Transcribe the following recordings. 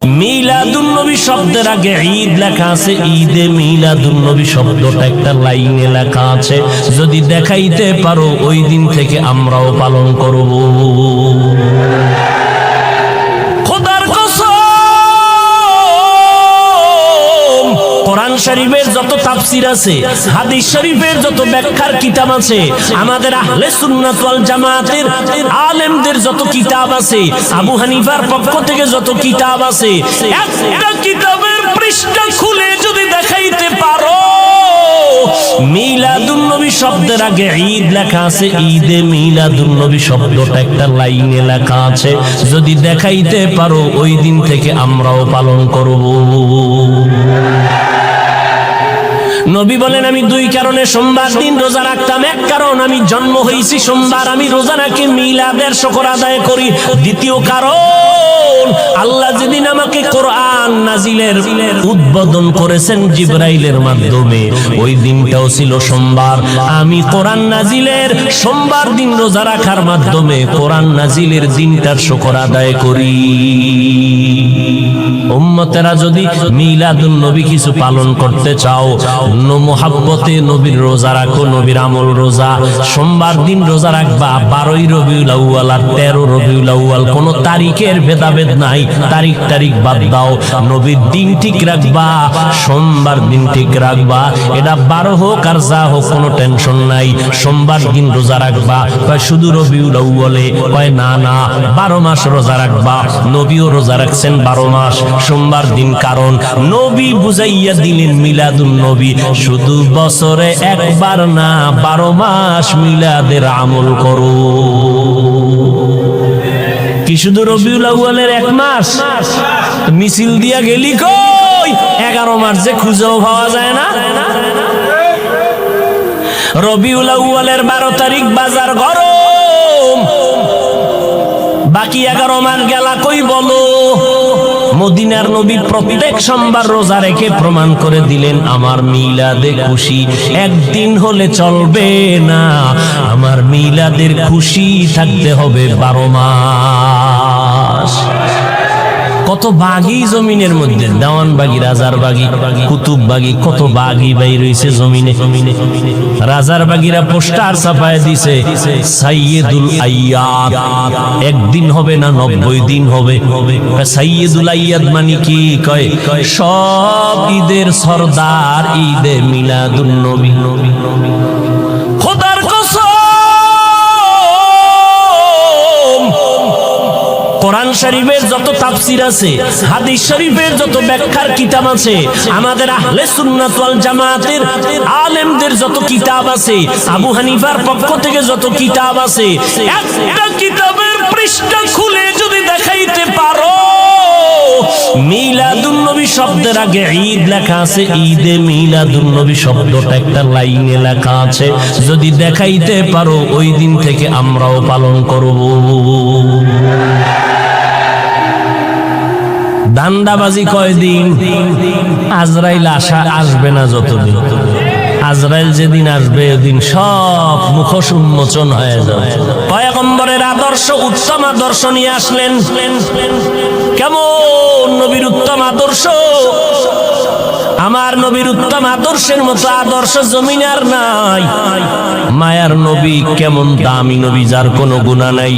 মিলাদুন্নবী শব্দের আগে ঈদ লেখা আছে, ঈদে মিলাদুন্নবী শব্দটা একটা লাইনে লেখা আছে। যদি দেখাইতে পারো ওই দিন থেকে আমরাও পালন করব। খোদার কসম, কোরআন শরীফের যত তাফসীর আছে, হাদিস শরীফের যত ব্যাখ্যার কিতাব আছে, আমাদের আহলে সুন্নাত ওয়াল জামাতের আলেমদের যত কিতাব আছে, আবু হানিফার পক্ষ থেকে যত কিতাব আছে, একটা কিতাবের পৃষ্ঠা খুলে যদি দেখাইতে পারো মিলাদুন্নবী শব্দের আগে ঈদ লেখা আছে, ঈদে মিলাদুন্নবী শব্দটা একটা লাইনে লেখা আছে। যদি দেখাইতে পারো ওই দিন থেকে আমরাও পালন করব। নবী বলেন, আমি দুই কারণে সোমবার দিন রোজা রাখতাম। এক কারণ, আমি জন্ম হয়েছি সোমবার, আমি রোজা রাখি মিলাদের শুকর আদায় করি। দ্বিতীয় কারণ, আল্লাহ যেদিন আমাকে কোরআন নাজিলের উদ্বোধন করেছেন জিবরাইলের মাধ্যমে, ওই দিনটাও ছিল সোমবার। আমি কোরআন নাজিলের সোমবার দিন রোজা রাখার মাধ্যমে কোরআন নাজিলের দিনটার শুকর আদায় করি। উম্মতেরা যদি মিলাদুন নবী কিছু পালন করতে চাও, মোহাব্বতে নবীর রোজা রাখো, নবীর আমল রোজা। সোমবার দিন রোজা রাখবা, 12ই রবিউল আউয়াল আর 13 রবিউল আউয়াল, কোন তারিখের ভেদাভেদ নাই, তারিখ বাদ দাও, নবীর দিন ঠিক রাখবা, সোমবার দিন ঠিক রাখবা। এটা 12 হোক আর যা হোক, কোনো টেনশন নাই। সোমবার দিন রোজা রাখবা, কয় শুধু রবিউল আউয়ালে, কয় না 12 মাস রোজা রাখবা। নবীও রোজা রাখছেন 12 মাস সোমবার দিন, কারণ নবী বুঝাইয়া দিলেন মিলাদুন নবী শুধু বছরে একবার না, 12 মাস মিলাদের আমল করো। কি শুধু রবিউল আউয়ালের 1 মাস মিছিল দিয়া গেলি কই? 11 মাস যে খুঁজেও পাওয়া যায় না। রবিউল আউয়ালের 12 তারিখ বাজার গরম, বাকি 11 মাস গেলা কই বলো? মদিনার নবী প্রত্যেক সোমবার রোজা রেখে প্রমাণ করে দিলেন, আমার মিলাদে খুশি একদিন হলে চলবে না, আমার মিলাদের খুশি থাকতে হবে 12 মাস। কত বাগি জমিনের মধ্যে, দেওয়ানবাগি, রাজারবাগি, কুতুববাগি, কত বাগি বাই রয়েছে জমিনে। রাজারবাগিরা পোস্টার ছাপায় দিছে, সাইয়েদুল আইয়াদ, একদিন হবে না 90 দিন হবে। সাইয়েদুল আইয়াদ মানে কি? কয় সব ঈদের সরদার ঈদে মিলাদুন নবী। খোদার কসম, কোরআন শরীফের যত তাফসীর আছে, হাদিস শরীফের যত ব্যাখ্যার কিতাব আছে, আমাদের আহলে সুন্নাত ওয়াল জামাতের আলেমদের যত কিতাব আছে, আবু হানিফার পক্ষ থেকে যত কিতাব আছে, একটা কিতাবের পৃষ্ঠা খুলে যদি দেখাইতে পারো মিলাদুন্নবী শব্দের আগে ঈদ লেখা আছে, ঈদে মিলাদুন্নবী শব্দটা একটা লাইনে লেখা আছে। যদি দেখাইতে পারো ওই দিন থেকে আমরাও পালন করব। দান্দাবাজি কয়দিন? আজরাইল আসবে না যতদিন, আজরাইল যেদিন আসবে ওদিন সব মুখোশ উন্মোচন হয়ে যাবে। পয়গম্বরের আদর্শ, উত্তম আদর্শ নিয়ে আসলেন। কেমন নবীর উত্তম আদর্শ? আমার নবীর উত্তম আদর্শের মতো আদর্শ জমিনে আর নাই। মায়ার নবী কেমন দামি নবী, যার কোনো গুনাহ নাই।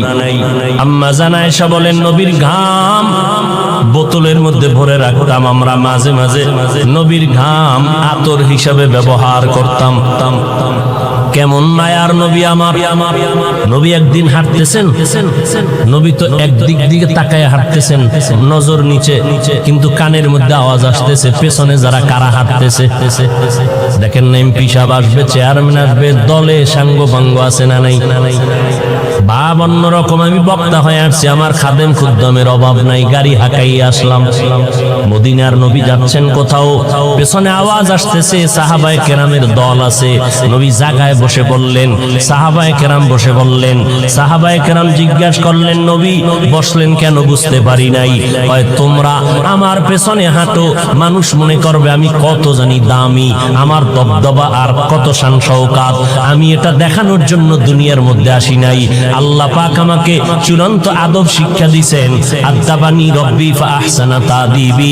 আম্মা জান আয়েশা বলেন, নবীর ঘাম বোতলের মধ্যে ভরে রাখতাম আমরা, মাঝে মাঝে নবীর ঘাম আতর হিসাবে ব্যবহার করতাম। কেমন মায়ার নবী আমার। নবী একদিন হাঁটতেছেন, নবী তো একদিক দিকে তাকায় হাঁটতেছেন, নজর নিচে, কিন্তু কানের মধ্যে আওয়াজ আসতেছে, পেছনে যারা কারা হাঁটতেছে। দেখেন না, এমপি সাহেব আসবে, চেয়ারম্যান আসবে, দলে সাঙ্গ ভাঙ্গ আছে না নাই? ভাব অন্যরকম। আমি বক্তা হয়ে আসছি, আমার খাদেম খুদ্দমের অভাব নাই, গাড়ি হাঁকাই আসলাম। মদিনার নবী যাচ্ছেন কোথাও, পেছনে আওয়াজ আসতেছে, সাহাবায়ে কেরামের দল আছে। নবী জায়গায় বসে পড়লেন, সাহাবায়ে কেরাম বসে পড়লেন। সাহাবায়ে কেরাম জিজ্ঞাসা করলেন, নবী বসলেন কেন? বুঝতে পারি নাই। হয় তোমরা আমার পেছনে হাঁটো, মানুষ মনে করবে আমি কত জানি দামি, আমার দবদবা আর কত শান শওকাত। আমি এটা দেখানোর জন্য দুনিয়ার মধ্যে আসি নাই। আল্লাহ পাক আমাকে চূড়ান্ত আদব শিক্ষা দিয়েছেন, আদাবানি রব্বি ফা আহসানা তাদিবি।